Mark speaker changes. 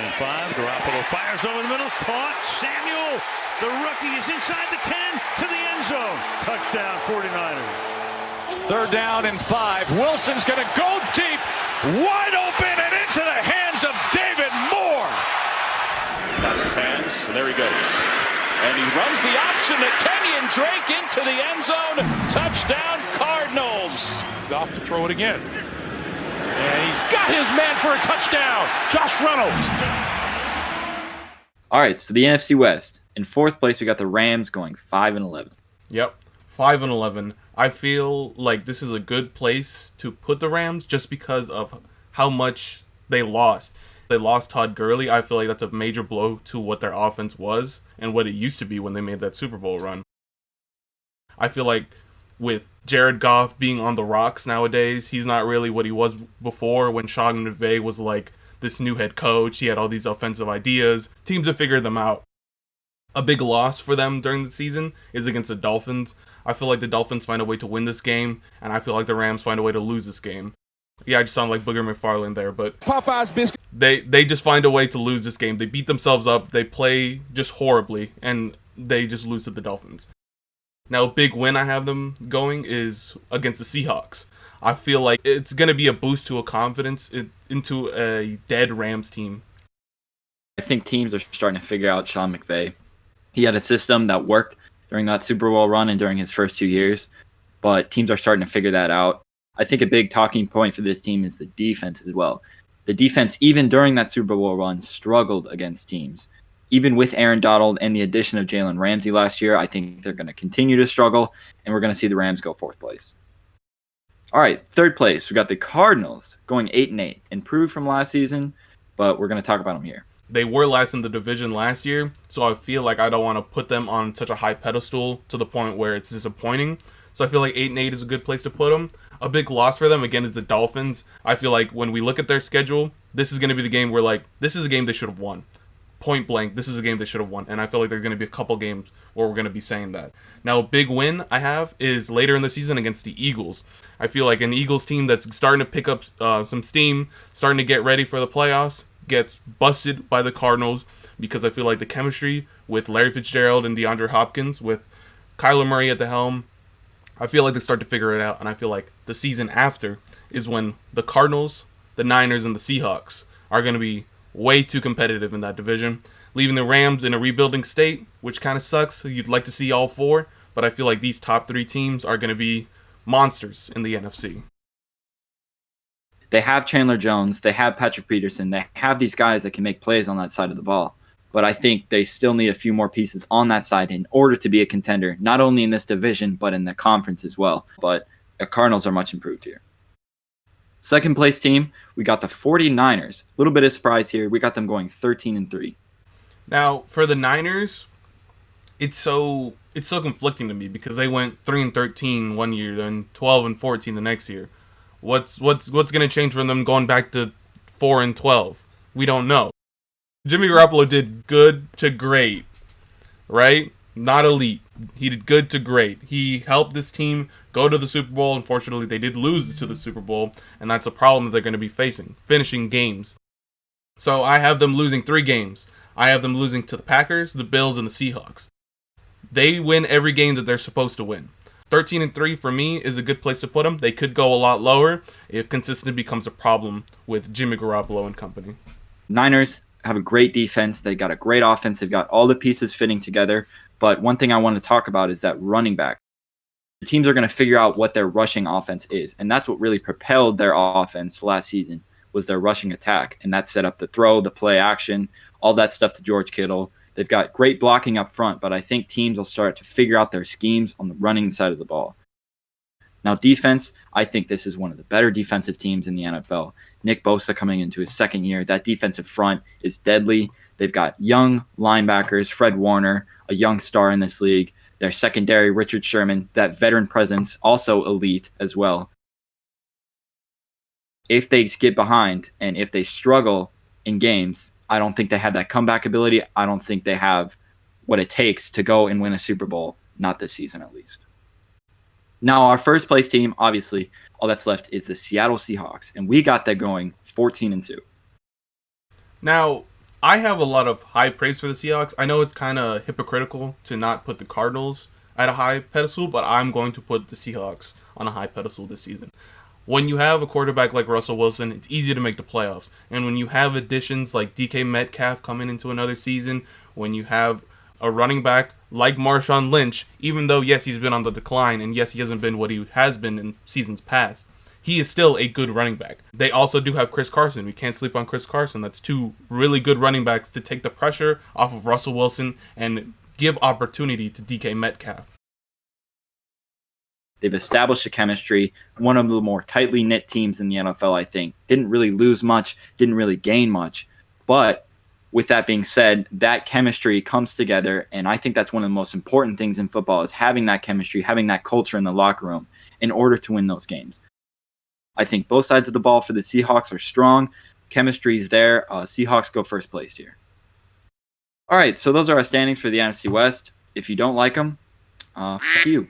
Speaker 1: and 5. Garoppolo fires over the middle. Caught. Samuel, the rookie, is inside the 10 to the end zone. Touchdown, 49ers.
Speaker 2: 3rd down and 5. Wilson's going to go deep. Wide open and into the hands of David Moore.
Speaker 3: That's his hands, and there he goes. And he runs the option to Kenyon Drake into the end zone. Touchdown, Cardinals.
Speaker 2: Off to throw it again. And he's got his man for a touchdown. Josh Reynolds.
Speaker 4: All right, so the NFC West. In 4th place, we got the Rams going 5-11.
Speaker 5: Yep, 5-11. I feel like this is a good place to put the Rams just because of how much they lost. They lost Todd Gurley. I feel like that's a major blow to what their offense was and what it used to be when they made that Super Bowl run. I feel like with Jared Goff being on the rocks nowadays, he's not really what he was before when Sean McVay was like this new head coach. He had all these offensive ideas. Teams have figured them out. A big loss for them during the season is against the Dolphins. I feel like the Dolphins find a way to win this game, and I feel like the Rams find a way to lose this game. Yeah, I just sound like Booger McFarland there, but
Speaker 2: Popeye's biscuit.
Speaker 5: They just find a way to lose this game. They beat themselves up. They play just horribly, and they just lose to the Dolphins. Now, a big win I have them going is against the Seahawks. I feel like it's going to be a boost to a confidence into a dead Rams team.
Speaker 4: I think teams are starting to figure out Sean McVay. He had a system that worked during that Super Bowl run and during his first 2 years, but teams are starting to figure that out. I think a big talking point for this team is the defense as well. The defense, even during that Super Bowl run, struggled against teams. Even with Aaron Donald and the addition of Jalen Ramsey last year, I think they're going to continue to struggle, and we're going to see the Rams go 4th place. All right, 3rd place, we got the Cardinals going 8-8, improved from last season, but we're going to talk about them here.
Speaker 5: They were last in the division last year, so I feel like I don't want to put them on such a high pedestal to the point where it's disappointing. So I feel like 8-8 is a good place to put them. A big loss for them, again, is the Dolphins. I feel like when we look at their schedule, this is going to be the game where, like, this is a game they should have won. Point blank, this is a game they should have won. And I feel like there are going to be a couple games where we're going to be saying that. Now, a big win I have is later in the season against the Eagles. I feel like an Eagles team that's starting to pick up some steam, starting to get ready for the playoffs, gets busted by the Cardinals because I feel like the chemistry with Larry Fitzgerald and DeAndre Hopkins, with Kyler Murray at the helm, I feel like they start to figure it out, and I feel like the season after is when the Cardinals, the Niners, and the Seahawks are going to be way too competitive in that division, leaving the Rams in a rebuilding state, which kind of sucks. You'd like to see all 4, but I feel like these top 3 teams are going to be monsters in the NFC.
Speaker 4: They have Chandler Jones, they have Patrick Peterson, they have these guys that can make plays on that side of the ball. But I think they still need a few more pieces on that side in order to be a contender, not only in this division, but in the conference as well. But the Cardinals are much improved here. 2nd place team, we got the 49ers. A little bit of surprise here. We got them going 13-3.
Speaker 5: Now, for the Niners, it's so conflicting to me because they went 3-13 one year, then 12-14 the next year. What's going to change from them going back to 4-12? We don't know. Jimmy Garoppolo did good to great, right? Not elite. He did good to great. He helped this team go to the Super Bowl. Unfortunately, they did lose to the Super Bowl, and that's a problem that they're going to be facing, finishing games. So I have them losing 3 games. I have them losing to the Packers, the Bills, and the Seahawks. They win every game that they're supposed to win. 13-3 for me is a good place to put them. They could go a lot lower if consistency becomes a problem with Jimmy Garoppolo and company.
Speaker 4: Niners have a great defense. They got a great offense. They've got all the pieces fitting together. But one thing I want to talk about is that running back. The teams are going to figure out what their rushing offense is. And that's what really propelled their offense last season, was their rushing attack. And that set up the throw, the play action, all that stuff to George Kittle. They've got great blocking up front, but I think teams will start to figure out their schemes on the running side of the ball. Now, defense, I think this is one of the better defensive teams in the NFL. Nick Bosa coming into his 2nd year. That defensive front is deadly. They've got young linebackers, Fred Warner, a young star in this league. Their secondary, Richard Sherman, that veteran presence, also elite as well. If they get behind and if they struggle in games, I don't think they have that comeback ability. I don't think they have what it takes to go and win a Super Bowl, not this season at least. Now, our 1st place team, obviously, all that's left is the Seattle Seahawks, and we got that going 14-2.
Speaker 5: Now, I have a lot of high praise for the Seahawks. I know it's kind of hypocritical to not put the Cardinals at a high pedestal, but I'm going to put the Seahawks on a high pedestal this season. When you have a quarterback like Russell Wilson, it's easy to make the playoffs. And when you have additions like DK Metcalf coming into another season, when you have a running back like Marshawn Lynch, even though, yes, he's been on the decline, and yes, he hasn't been what he has been in seasons past, he is still a good running back. They also do have Chris Carson. We can't sleep on Chris Carson. That's two really good running backs to take the pressure off of Russell Wilson and give opportunity to DK Metcalf.
Speaker 4: They've established a chemistry, one of the more tightly knit teams in the NFL, I think. Didn't really lose much, didn't really gain much. But with that being said, that chemistry comes together, and I think that's one of the most important things in football is having that chemistry, having that culture in the locker room in order to win those games. I think both sides of the ball for the Seahawks are strong. Chemistry is there. Seahawks go first place here. All right, so those are our standings for the NFC West. If you don't like them, fuck you.